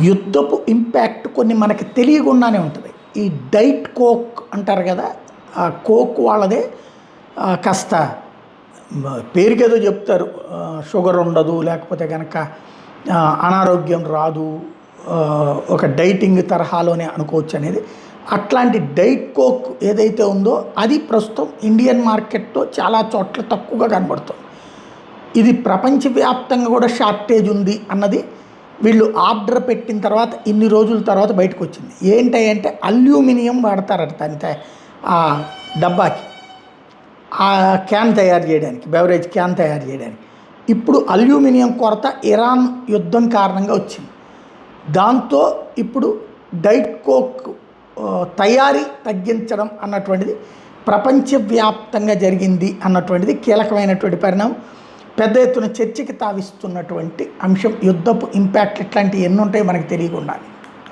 యుద్ధపు impact కొన్ని మనకి తెలియకుండానే ఉంటుంది. ఈ డైట్ కోక్ అంటారు కదా, ఆ కోక్ వాళ్ళదే కాస్త పేరుకేదో చెప్తారు, షుగర్ ఉండదు, లేకపోతే కనుక అనారోగ్యం రాదు, ఒక డైటింగ్ తరహాలోనే అనుకోవచ్చు అనేది. అట్లాంటి డైట్ కోక్ ఏదైతే ఉందో అది ప్రస్తుతం ఇండియన్ మార్కెట్లో చాలా చోట్ల తక్కువగా కనబడుతుంది. ఇది ప్రపంచవ్యాప్తంగా కూడా షార్టేజ్ ఉంది అన్నది వీళ్ళు ఆర్డర్ పెట్టిన తర్వాత ఇన్ని రోజుల తర్వాత బయటకు వచ్చింది. ఏంటంటే అల్యూమినియం వాడతారట దాని ఆ డబ్బాకి, ఆ క్యాన్ తయారు చేయడానికి, బెవరేజ్ క్యాన్ తయారు చేయడానికి. ఇప్పుడు అల్యూమినియం కొరత ఇరాన్ యుద్ధం కారణంగా వచ్చింది. దాంతో ఇప్పుడు డైట్ కోక్ తయారీ తగ్గించడం అన్నటువంటిది ప్రపంచవ్యాప్తంగా జరిగింది అన్నటువంటిది కీలకమైనటువంటి పరిణామం. పెద్ద ఎత్తున చర్చకి తావిస్తున్నటువంటి అంశం. యుద్ధపు ఇంపాక్ట్ ఇట్లాంటివి ఎన్ని ఉంటాయో మనకు తెలియకుండా.